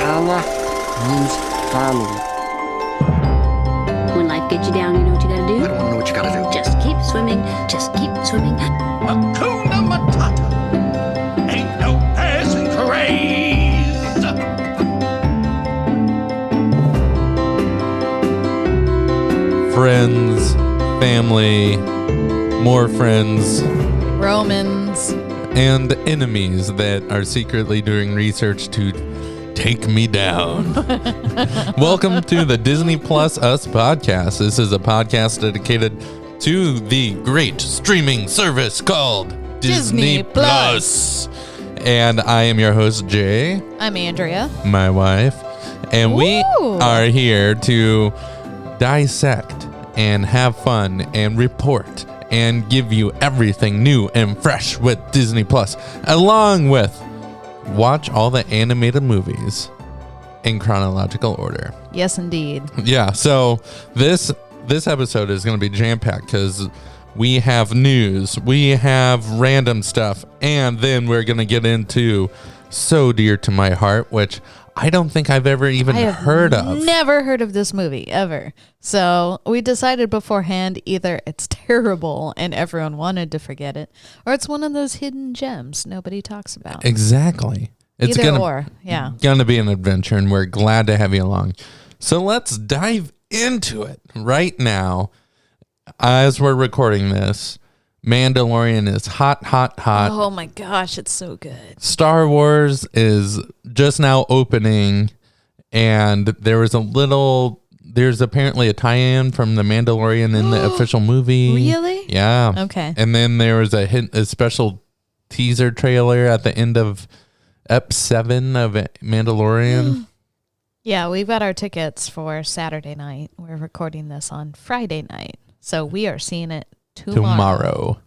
Kana means family. When life gets you down, you know what you gotta do? I don't want to know what you gotta do. Just keep swimming. Just keep swimming. Hakuna Matata. Ain't no passing craze. Friends, family, more friends, Romans, and enemies that are secretly doing research to take me down. Welcome to the Disney Plus Us podcast. This is a podcast dedicated to the great streaming service called Disney Plus. And I am your host, Jay. I'm Andrea. My wife. And we Ooh. are here to dissect and have fun and report and give you everything new and fresh with Disney Plus, along with watch all the animated movies in chronological order. Yes, indeed. Yeah, so this episode is going to be jam-packed because we have news, we have random stuff, and then we're going to get into So Dear to My Heart, which I don't think I've ever even heard of. Never heard of this movie, ever. So we decided beforehand either it's terrible and everyone wanted to forget it, or it's one of those hidden gems nobody talks about. Exactly. It's gonna be an adventure, and we're glad to have you along. So let's dive into it right now. As we're recording this, Mandalorian is hot. Oh my gosh, it's so good. Star Wars is just now opening, and there's apparently a tie-in from the Mandalorian in the official movie. Really? Yeah. Okay. And then there was a special teaser trailer at the end of Ep 7 of Mandalorian. Yeah, we've got our tickets for Saturday night. We're recording this on Friday night, so we are seeing it tomorrow.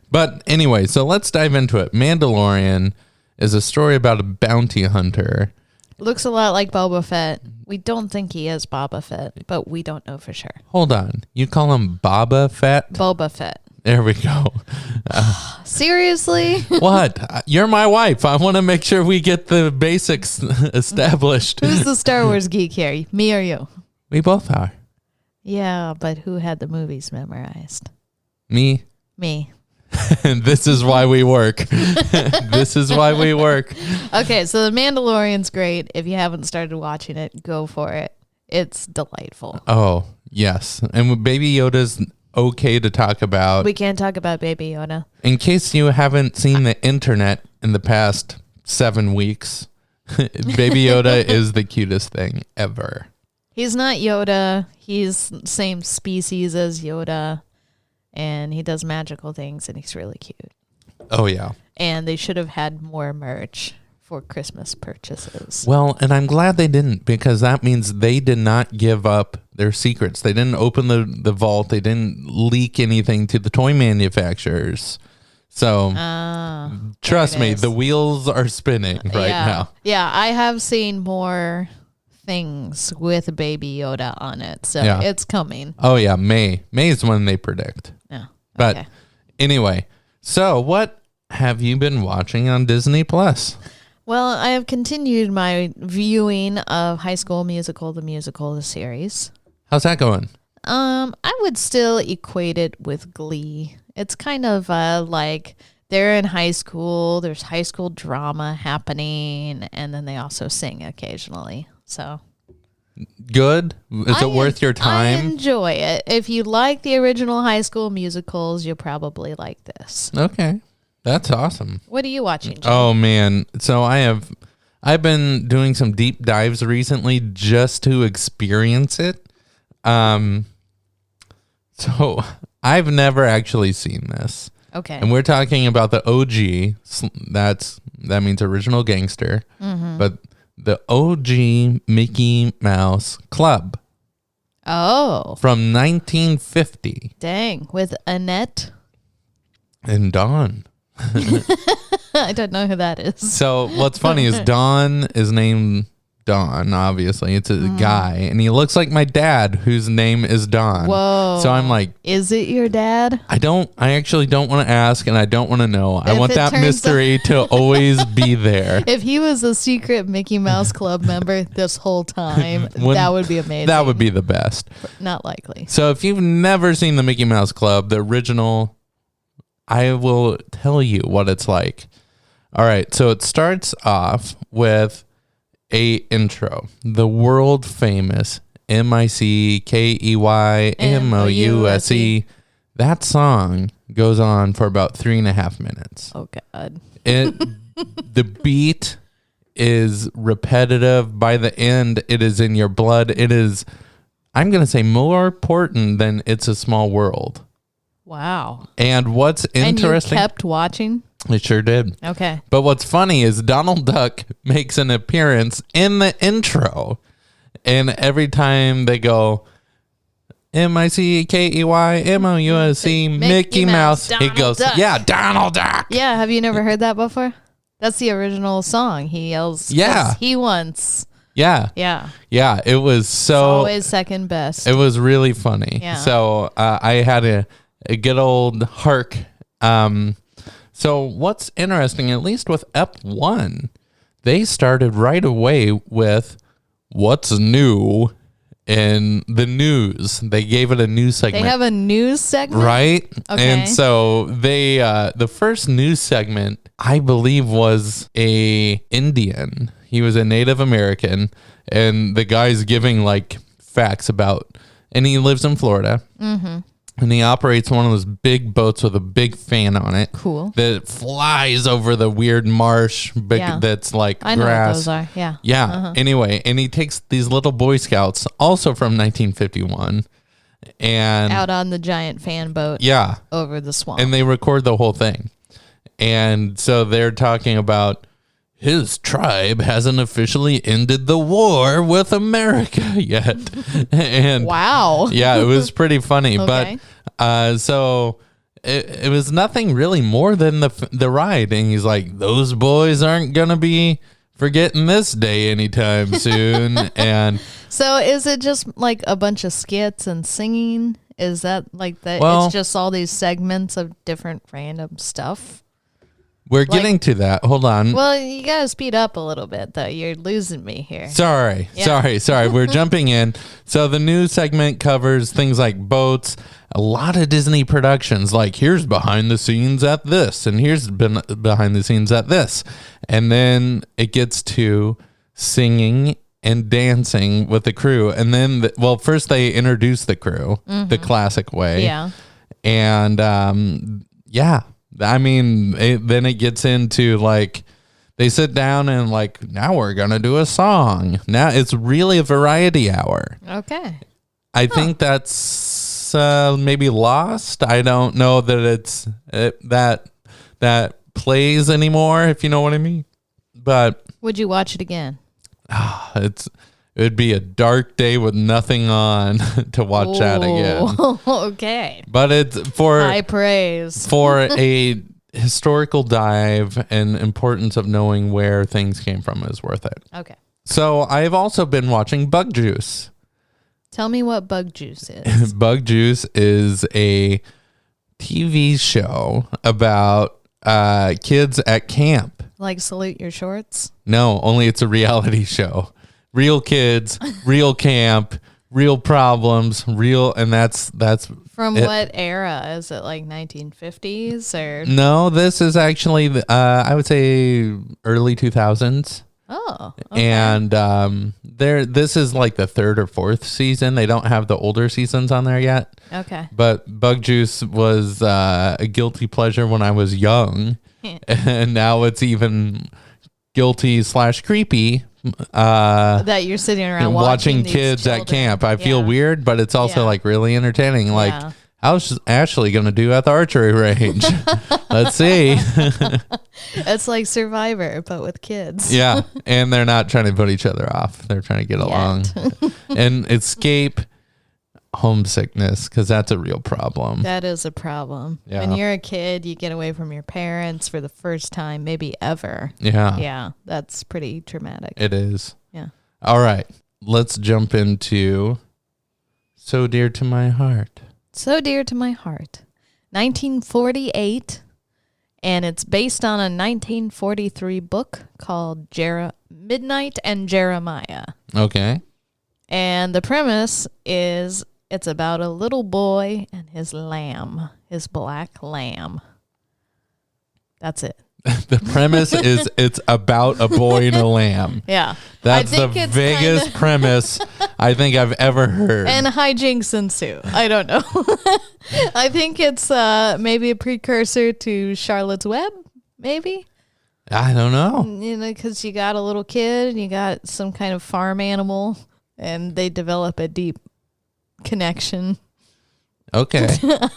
But anyway, so let's dive into it. Mandalorian is a story about a bounty hunter. Looks a lot like Boba Fett. We don't think he is Boba Fett, but we don't know for sure. Hold on. You call him Boba Fett? Boba Fett. There we go. Seriously? What? You're my wife. I want to make sure we get the basics established. Who's the Star Wars geek here? Me or you? We both are. Yeah, but who had the movies memorized? Me. Me. This is why we work. This is why we work. Okay, so The Mandalorian's great. If you haven't started watching it, go for it. It's delightful. Oh, yes. And Baby Yoda's okay to talk about. We can't talk about Baby Yoda. In case you haven't seen the internet in the past 7 weeks, Baby Yoda is the cutest thing ever. He's not Yoda. He's same species as Yoda. And he does magical things, and he's really cute. Oh, yeah. And they should have had more merch for Christmas purchases. Well, and I'm glad they didn't, because that means they did not give up their secrets. They didn't open the vault. They didn't leak anything to the toy manufacturers. So trust me, the wheels are spinning right now. Yeah, I have seen more things with Baby Yoda on it, so it's coming. Oh, yeah, May. May is when they predict. Yeah. But okay. Anyway, so what have you been watching on Disney Plus? Well, I have continued my viewing of High School Musical, the series. How's that going? I would still equate it with Glee. It's kind of like they're in high school, there's high school drama happening, and then they also sing occasionally. So good? Is it worth your time? I enjoy it. If you like the original High School Musicals, you'll probably like this. Okay. That's awesome. What are you watching, Jim? Oh man. So I've been doing some deep dives recently just to experience it. So I've never actually seen this. Okay. And we're talking about the OG. That means original gangster. Mm-hmm. But the OG Mickey Mouse Club. Oh. From 1950. Dang. With Annette and Dawn. I don't know who that is. So what's funny is Dawn is named Don, obviously. It's a guy. And he looks like my dad, whose name is Don. Whoa. So I'm like, is it your dad? I actually don't want to ask, and I don't want to know. I If want it that turns mystery to always be there. If he was a secret Mickey Mouse Club member this whole time, that would be amazing. That would be the best. Not likely. So if you've never seen the Mickey Mouse Club, the original, I will tell you what it's like. All right, so it starts off with a intro. The world famous MICKEYMOUSE. That song goes on for about 3.5 minutes. Oh God. The beat is repetitive. By the end, it is in your blood. It is, I'm going to say, more important than It's a Small World. Wow. And what's interesting... And you kept watching? It sure did. Okay. But what's funny is Donald Duck makes an appearance in the intro. And every time they go, MICKEYMOUSE, Mickey Mouse, he goes, Duck. yeah, Donald Duck. Yeah, have you never heard that before? That's the original song. He yells, Yeah. he wants. Yeah. Yeah. Yeah, it was so... Always second best. It was really funny. Yeah. So I had a good old hark. So what's interesting, at least with Ep 1, they started right away with what's new in the news. They gave it a news segment. They have a news segment? Right? Okay. And so they the first news segment, I believe, was a Indian. He was a Native American, and the guy's giving like facts about, and he lives in Florida. Mm-hmm. And he operates one of those big boats with a big fan on it. Cool. That flies over the weird marsh that's like I know grass. what those are. Yeah. Yeah. Uh-huh. Anyway, and he takes these little Boy Scouts, also from 1951, and Out on the giant fan boat. yeah, Over the swamp. and they record the whole thing. And so they're talking about his tribe hasn't officially ended the war with America yet. And wow. yeah, it was pretty funny. Okay. But so it was nothing really more than the ride. And he's like, those boys aren't going to be forgetting this day anytime soon. And So is it just like a bunch of skits and singing? Is that like that? Well- It's just all these segments of different random stuff? we're getting to that. Hold on. Well, you got to speed up a little bit, though. You're losing me here. Sorry. We're jumping in. So the news segment covers things like boats, a lot of Disney productions, like here's behind the scenes at this, and here's behind the scenes at this. And then it gets to singing and dancing with the crew. And then, first they introduce the crew the classic way. Yeah. And yeah. I mean, then it gets into like they sit down and like, now we're going to do a song. Now it's really a variety hour. Okay. I think that's maybe lost. I don't know that it's that plays anymore, if you know what I mean. But Would you watch it again? it'd be a dark day with nothing on to watch that again. Okay. But it's for High praise. for a historical dive and importance of knowing where things came from is worth it. Okay. So I've also been watching Bug Juice. Tell me what Bug Juice is. Bug Juice is a TV show about kids at camp. Like Salute Your Shorts? No, only it's a reality show. Real kids, real camp, real problems, and that's From it. what era? Is it like 1950s or? No, this is actually I would say early 2000s. Oh. Okay. And this is like the 3rd or 4th season. They don't have the older seasons on there yet. Okay. But Bug Juice was a guilty pleasure when I was young. And now it's even guilty / creepy. That you're sitting around watching these kids at children. camp. I feel Yeah. weird, but it's also Yeah. like really entertaining. Like, Yeah. how's Ashley going to do at the archery range? Let's see. It's like Survivor, but with kids. Yeah. And they're not trying to put each other off. They're trying to get along and escape homesickness, because that's a real problem. That is a problem. Yeah. When you're a kid, you get away from your parents for the first time, maybe ever. Yeah. Yeah, that's pretty traumatic. It is. Yeah. All right. Let's jump into So Dear to My Heart. So Dear to My Heart. 1948. And it's based on a 1943 book called Midnight and Jeremiah. Okay. And the premise is it's about a little boy and his lamb, his black lamb. That's it. The premise is it's about a boy and a lamb. Yeah. That's the biggest premise I think I've ever heard. And hijinks ensue. I don't know. I think it's maybe a precursor to Charlotte's Web, maybe. I don't know. You know, because you got a little kid and you got some kind of farm animal and they develop a deep connection. Okay.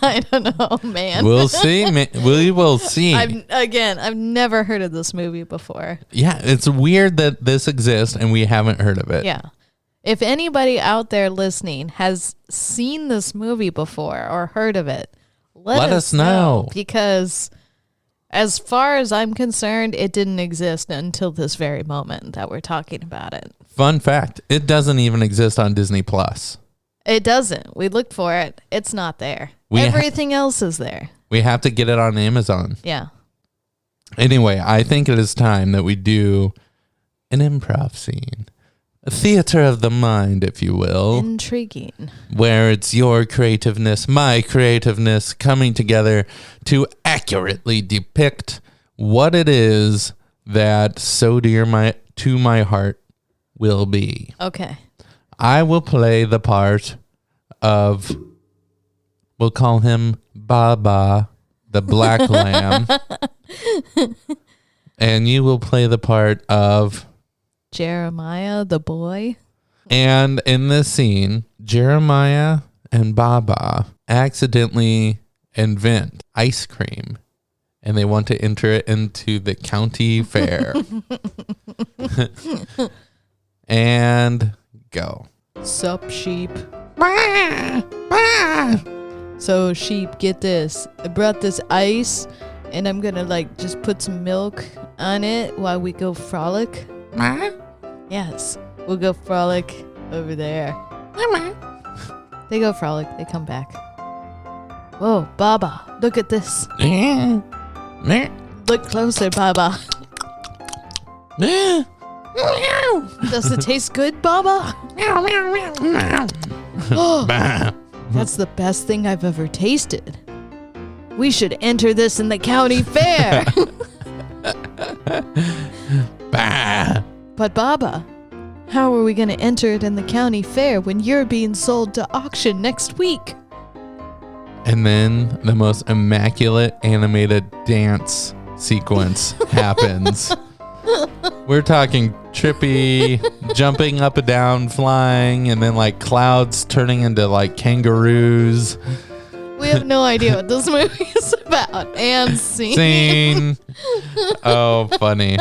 I don't know, man. We'll see. We will see. I've never heard of this movie before. Yeah, it's weird that this exists and we haven't heard of it. Yeah. If anybody out there listening has seen this movie before or heard of it, let us know. Because as far as I'm concerned, it didn't exist until this very moment that we're talking about it. Fun fact, it doesn't even exist on Disney Plus. It doesn't. We looked for it. It's not there. Everything else is there. We have to get it on Amazon. Yeah. Anyway, I think it is time that we do an improv scene. A theater of the mind, if you will. Intriguing. Where it's your creativeness, my creativeness coming together to accurately depict what it is that So Dear to My Heart will be. Okay. I will play the part of, we'll call him Baba, the black lamb. And you will play the part of Jeremiah, the boy. And in this scene, Jeremiah and Baba accidentally invent ice cream. And they want to enter it into the county fair. And go. Sup, sheep. So, sheep, get this. I brought this ice, and I'm gonna, just put some milk on it while we go frolic. Yes, we'll go frolic over there. They go frolic, they come back. Whoa, Baba, look at this. Look closer, Baba. Does it taste good, Baba? That's the best thing I've ever tasted. We should enter this in the county fair. But Baba, how are we going to enter it in the county fair when you're being sold to auction next week? And then the most immaculate animated dance sequence happens. We're talking trippy, jumping up and down, flying, and then clouds turning into kangaroos. We have no idea what this movie is about. And scene. Oh, funny.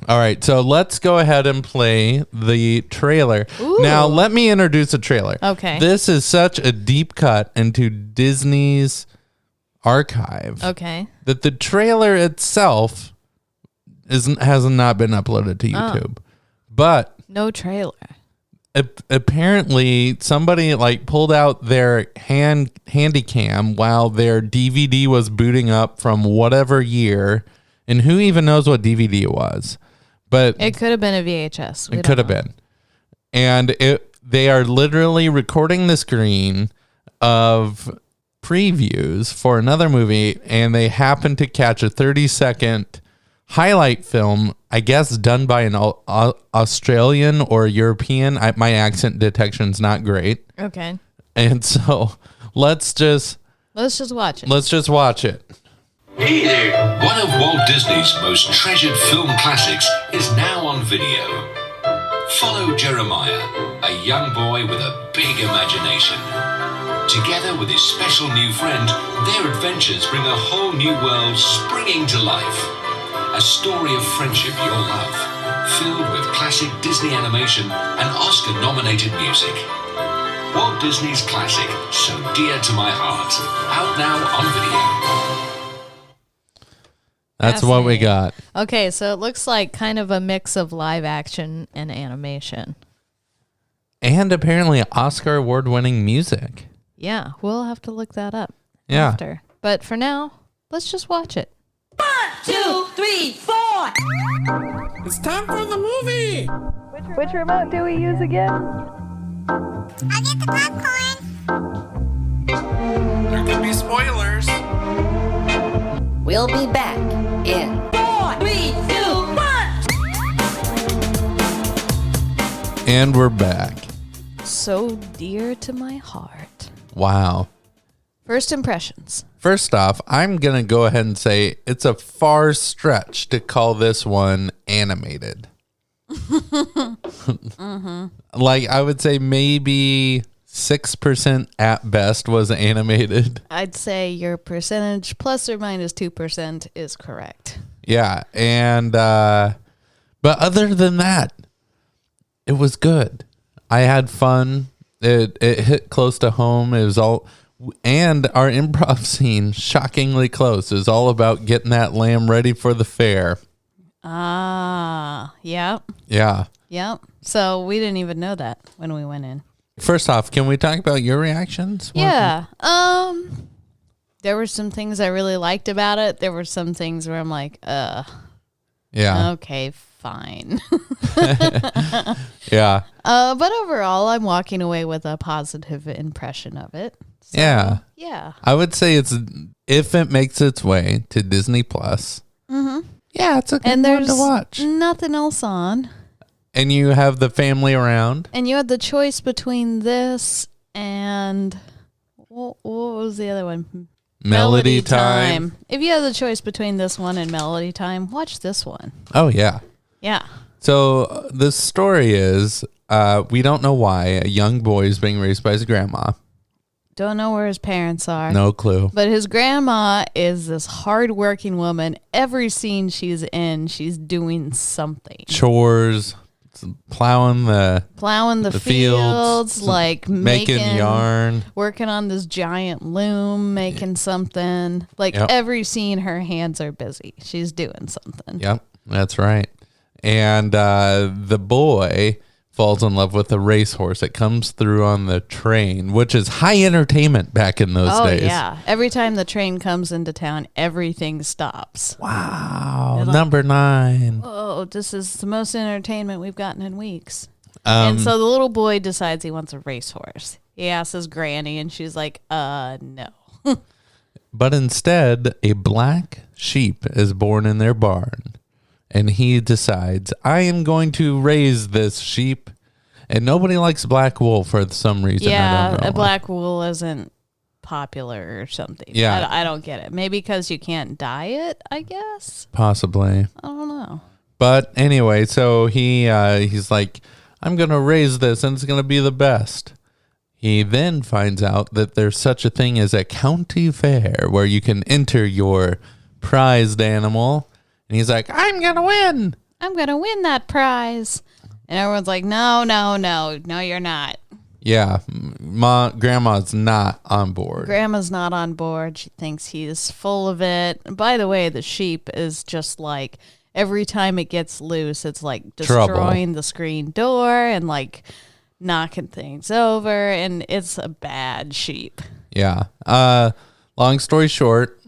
All right, so let's go ahead and play the trailer. Ooh. Now, let me introduce the trailer. Okay. This is such a deep cut into Disney's archive. Okay. That the trailer itself has not been uploaded to YouTube. But no trailer. Apparently somebody pulled out their handy cam while their DVD was booting up from whatever year, and who even knows what DVD it was. But it could have been a VHS. It could have been. And they are literally recording the screen of previews for another movie, and they happen to catch a 30-second highlight film, I guess done by an Australian or European. My accent detection's not great. Okay. And so let's just watch it. Let's just watch it. Hey there! One of Walt Disney's most treasured film classics is now on video. Follow Jeremiah, a young boy with a big imagination. Together with his special new friend, their adventures bring a whole new world springing to life. A story of friendship you'll love, filled with classic Disney animation and Oscar-nominated music. Walt Disney's classic, So Dear to My Heart, out now on video. That's what we got. Okay, so it looks like kind of a mix of live action and animation. And apparently Oscar award-winning music. Yeah, we'll have to look that up Yeah. after. But for now, let's just watch it. 1, 2, 3, 4. It's time for the movie! Which remote do we use again? I'll get the popcorn. There could be spoilers. We'll be back in 4, 3, 2, 1. And we're back. So dear to my heart. Wow. First impressions. First off, I'm going to go ahead and say it's a far stretch to call this one animated. Like, I would say maybe 6% at best was animated. I'd say your percentage plus or minus 2% is correct. Yeah. And, but other than that, it was good. I had fun. It hit close to home. It was all, and our improv scene, shockingly close, is all about getting that lamb ready for the fair. Ah, yep. Yeah. Yep. So we didn't even know that when we went in. First off, can we talk about your reactions? Yeah. There were some things I really liked about it. There were some things where I'm like, Yeah. okay, fine. Yeah. But overall, I'm walking away with a positive impression of it. So, Yeah. Yeah. I would say it's, if it makes its way to Disney Plus. Mm-hmm. Yeah, it's a good And one there's to watch. nothing else on. And you have the family around. And you had the choice between this and what was the other one? Melody Time. If you had the choice between this one and Melody Time, watch this one. Oh, yeah. Yeah. So the story is, we don't know why a young boy is being raised by his grandma. Don't know where his parents are. No clue. But his grandma is this hardworking woman. Every scene she's in, she's doing something. Chores, plowing the fields, like making yarn. working on this giant loom, making something. Like Yep. every scene, her hands are busy. She's doing something. Yep, that's right. And the boy falls in love with a racehorse that comes through on the train, which is high entertainment back in those days. Oh, yeah. Every time the train comes into town, everything stops. Wow. Number 9. Oh, this is the most entertainment we've gotten in weeks. Um, And so the little boy decides he wants a racehorse. He asks his granny, and she's like, no. But instead, a black sheep is born in their barn. And he decides, I am going to raise this sheep. And nobody likes black wool for some reason. I Yeah, don't know a why. black wool isn't popular or something. Yeah. I don't get it. Maybe because you can't dye it, I guess. Possibly. I don't know. But anyway, so he's like, I'm going to raise this and it's going to be the best. He then finds out that there's such a thing as a county fair where you can enter your prized animal. And he's like, I'm going to win. I'm going to win that prize. And everyone's like, no, you're not. Yeah, grandma's not on board. Grandma's not on board. She thinks he's full of it. By the way, the sheep is just like, every time it gets loose, it's like destroying the screen door and like knocking things over. And it's a bad sheep. Yeah. Long story short,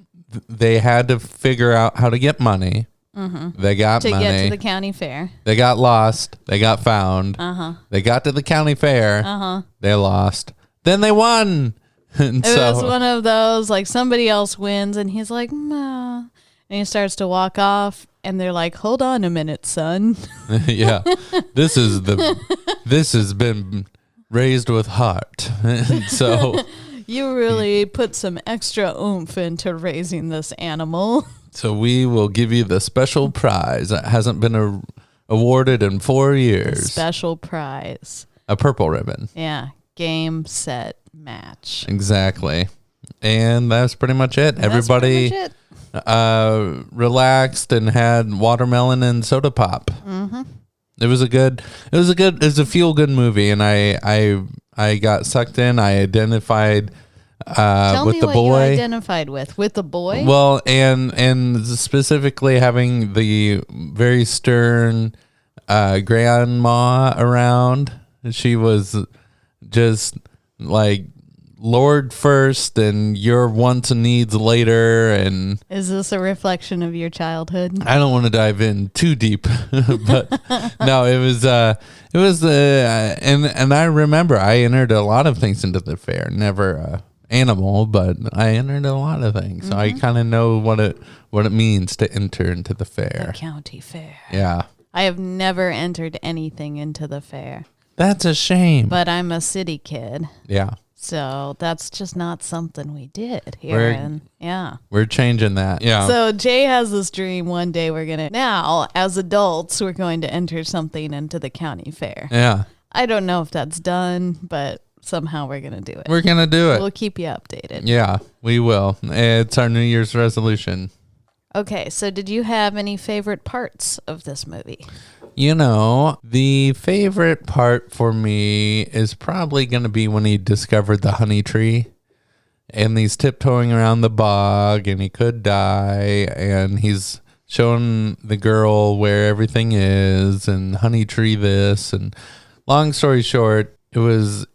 they had to figure out how to get money. Mm-hmm. They got To money. get to the county fair. They got lost. They got found. They got to the county fair. They lost. Then they won. And It was one of those, like somebody else wins and he's like, ma. And he starts to walk off and they're like, hold on a minute, son. yeah, this has been raised with heart. And so You really put some extra oomph into raising this animal. So we will give you the special prize that hasn't been awarded in 4 years. Special prize. A purple ribbon. Yeah. Game, set, match. Exactly. And that's pretty much it. That's Everybody pretty much it. Relaxed and had watermelon and soda pop. Mm-hmm. It was a feel good movie, and I got sucked in. I identified Tell with me the what boy. you identified with the boy. Well, and specifically having the very stern grandma around. She was just like Lord first and your wants and needs later. And Is this a reflection of your childhood? I don't want to dive in too deep, but no, it was and I remember I entered a lot of things into the fair. Never animal, but I entered a lot of things, so I kind of know what it means to enter into the fair. The county fair. Yeah, I have never entered anything into the fair, that's a shame. but I'm a city kid, Yeah, so that's just not something we did here. We're- And yeah. we're changing that. Yeah. So Jay has this dream one day now as adults, we're going to enter something into the county fair. Yeah, I don't know if that's done, but somehow we're going to do it. we're gonna do it. We'll keep you updated. Yeah, we will. It's our New Year's resolution. Okay, so did you have any favorite parts of this movie? You know, the favorite part for me is probably going to be when he discovered the honey tree and he's tiptoeing around the bog and he could die and he's showing the girl where everything is and honey tree this. And long story short, it was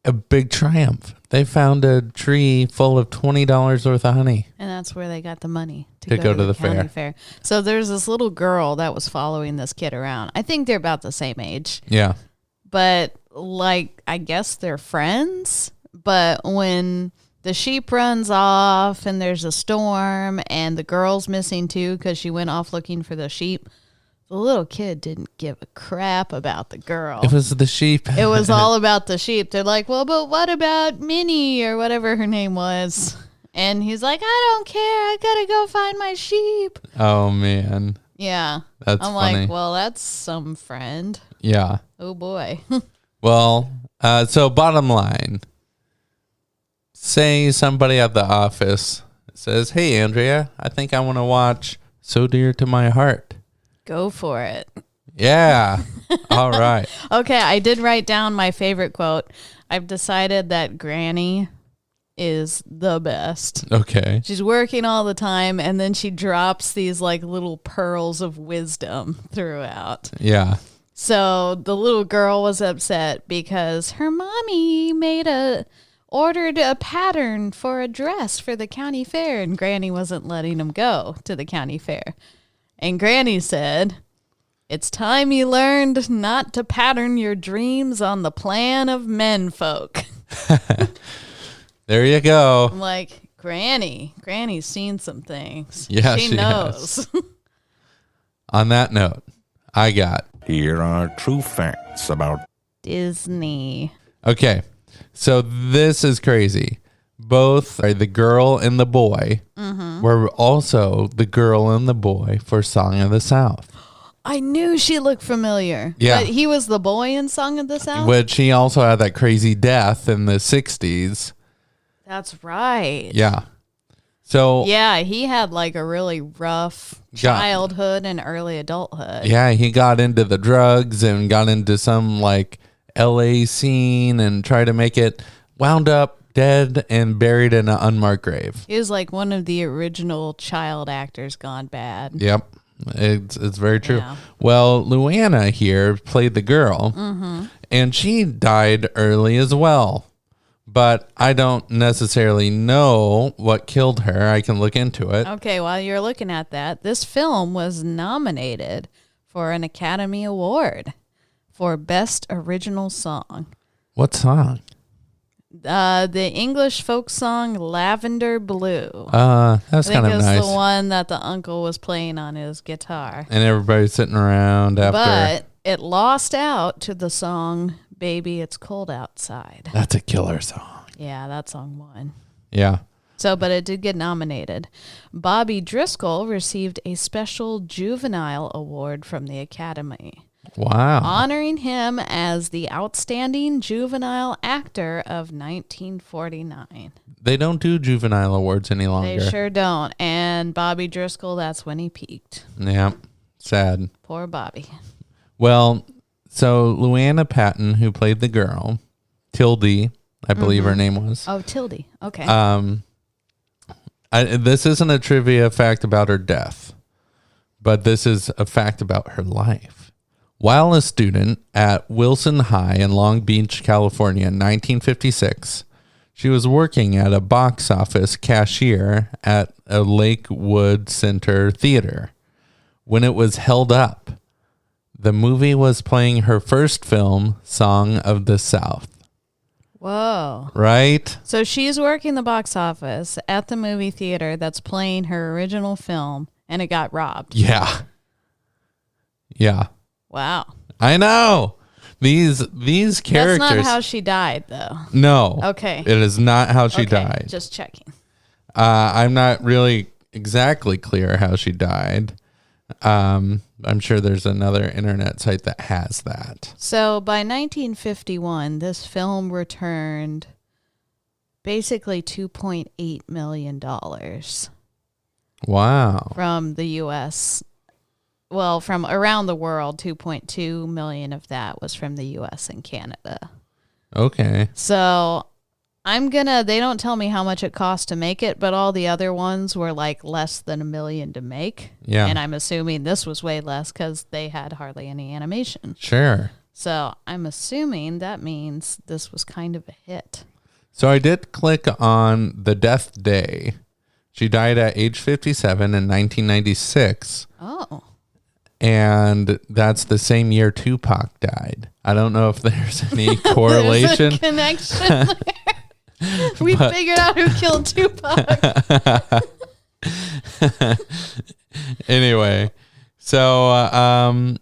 a big triumph. They found a tree full of $20 worth of honey. And that's where they got the money To go to the county fair. So there's this little girl that was following this kid around. I think they're about the same age, Yeah. but like, I guess they're friends. But when the sheep runs off and there's a storm and the girl's missing too because she went off looking for the sheep, the little kid didn't give a crap about the girl. It was the sheep. It was all about the sheep. They're like, well, but what about Minnie or whatever her name was? And he's like, I don't care. I got to go find my sheep. Oh, man. Yeah. That's I'm funny. like, well, that's some friend. Yeah. Oh, boy. Well, so bottom line, say somebody at the office says, hey, Andrea, I think I want to watch So Dear to My Heart. Go for it. Yeah. All right. Okay, I did write down my favorite quote. I've decided that Granny is the best. Okay. She's working all the time, and then she drops these like little pearls of wisdom throughout. Yeah. So the little girl was upset because her mommy ordered a pattern for a dress for the county fair, and Granny wasn't letting them go to the county fair. And Granny said, it's time you learned not to pattern your dreams on the plan of menfolk. There you go. I'm like, Granny's seen some things. Yeah, she she knows. On that note, I got. Here are true facts about Disney. Okay. So this is crazy. Both the girl and the boy were also the girl and the boy for Song of the South. I knew she looked familiar. Yeah. But he was the boy in Song of the South? Which he also had that crazy death in the 60s. That's right. Yeah. So Yeah, he had like a really rough childhood and early adulthood. yeah, he got into the drugs and got into some like LA scene and tried to make it, wound up dead and buried in an unmarked grave. He was like one of the original child actors gone bad. Yep. It's very true. Yeah. Well, Luana here played the girl and she died early as well. But I don't necessarily know what killed her. I can look into it. Okay, while you're looking at that, this film was nominated for an Academy Award for Best Original Song. What song? The English folk song Lavender Blue. That's I think kind of it's nice. the one that the uncle was playing on his guitar. And everybody's sitting around after. But it lost out to the song Baby It's Cold Outside. That's a killer song. Yeah, that song won. Yeah. So, but it did get nominated. Bobby Driscoll received a special juvenile award from the Academy, Wow. honoring him as the outstanding juvenile actor of 1949. They don't do juvenile awards any They longer. sure don't. And Bobby Driscoll, that's when he peaked. Yeah. Sad. Poor Bobby. Well, so Luana Patton, who played the girl, Tildy, I believe her name was. Oh, Tildy. Okay. This isn't a trivia fact about her death, but this is a fact about her life. While a student at Wilson High in Long Beach, California in 1956, she was working at a box office cashier at a Lakewood Center theater when it was held up. The movie was playing her first film, Song of the South. Whoa. Right? So she's working the box office at the movie theater that's playing her original film, and it got robbed. Yeah. Yeah. Wow. I know. These characters. That's not how she died, though. No. Okay. It is not how she Okay, died. just checking. I'm not really exactly clear how she died. I'm sure there's another internet site that has that. So by 1951, this film returned basically $2.8 million Wow. from the U.S. Well, from around the world, 2.2 million of that was from the U.S. and Canada. Okay. So they don't tell me how much it cost to make it, but all the other ones were like less than $1 million to make. Yeah. And I'm assuming this was way less because they had hardly any animation. Sure. So I'm assuming that means this was kind of a hit. So I did click on the death day. She died at age 57 in 1996. Oh. And that's the same year Tupac died. I don't know if there's any correlation. There's a connection there. We figured out who killed Tupac. Anyway, so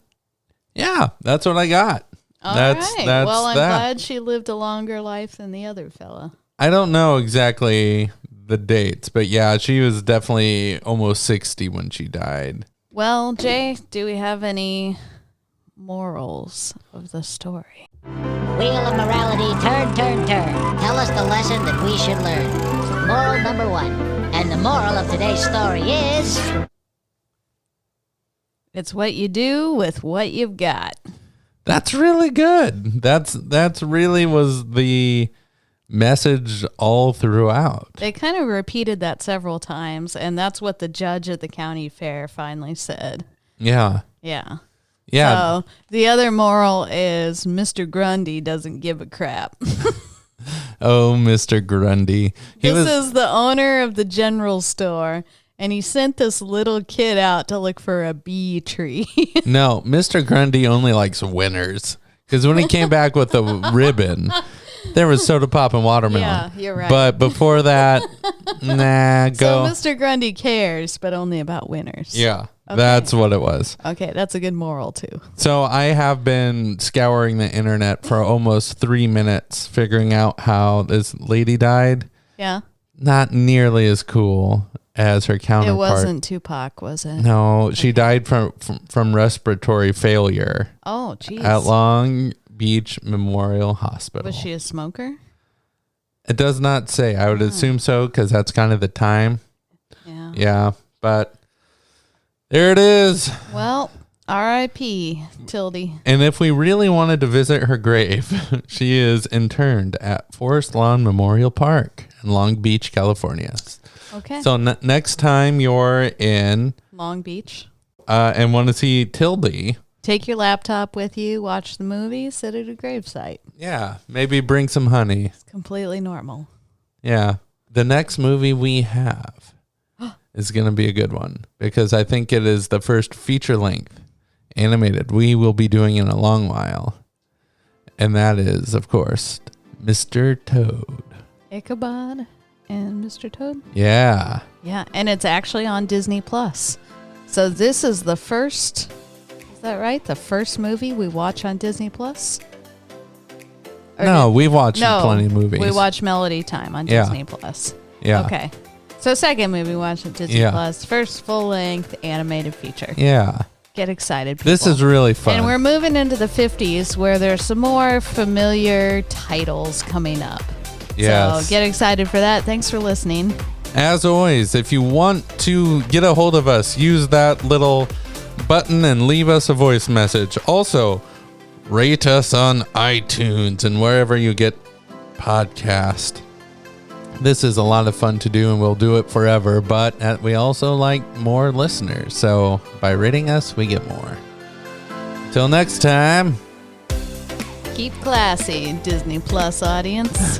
yeah, that's what I got. All That's right. Well, I'm that. glad she lived a longer life than the other fella. I don't know exactly the dates, but yeah, she was definitely almost 60 when she died. Well, Jay, do we have any morals of the story? Wheel of morality, turn, turn, turn. Tell us the lesson that we should learn. Moral number 1. And the moral of today's story is... It's what you do with what you've got. That's really good. That's really was the message all throughout. They kind of repeated that several times, and that's what the judge at the county fair finally said. Yeah. Yeah. Yeah. So the other moral is Mr. Grundy doesn't give a crap. Oh, Mr. Grundy. This is the owner of the general store, and he sent this little kid out to look for a bee tree. No, Mr. Grundy only likes winners. Because when he came back with the ribbon, there was soda pop and watermelon. Yeah, you're right. But before that, nah, go. So Mr. Grundy cares, but only about winners. Yeah, Okay. that's what it was. Okay, that's a good moral, too. So I have been scouring the internet for almost 3 minutes, figuring out how this lady died. Yeah. Not nearly as cool as her counterpart. It wasn't Tupac, was it? No, she died from respiratory failure. Oh, geez. At Long Beach Memorial Hospital. Was she a smoker? It does not say. I would assume so because that's kind of the time. Yeah. Yeah, but there it is. Well, R.I.P. Tildy. And if we really wanted to visit her grave, she is interned at Forest Lawn Memorial Park in Long Beach, California. Okay. So next time you're in Long Beach. And want to see Tildy, Take your laptop with you, watch the movie, sit at a gravesite. yeah, maybe bring some honey. It's completely normal. Yeah. The next movie we have is going to be a good one because I think it is the first feature-length animated we will be doing in a long while. And that is, of course, Mr. Toad. Ichabod and Mr. Toad? Yeah. Yeah, and it's actually on Disney Plus. So this is the first, is that right? The first movie we watch on Disney Plus? No, we've watched plenty of movies. We watch Melody Time on Yeah. Disney Plus. Yeah. Okay. So second movie we watched on Disney Yeah. Plus. First full-length animated feature. Yeah. Get excited, people. This is really fun. And we're moving into the 50s where there's some more familiar titles coming up. Yes. So get excited for that. Thanks for listening. As always, if you want to get a hold of us, use that little button and leave us a voice message. Also, rate us on iTunes and wherever you get podcast. This is a lot of fun to do, and we'll do it forever, but we also like more listeners. So by rating us, we get more. Till next time. Keep classy, Disney Plus audience.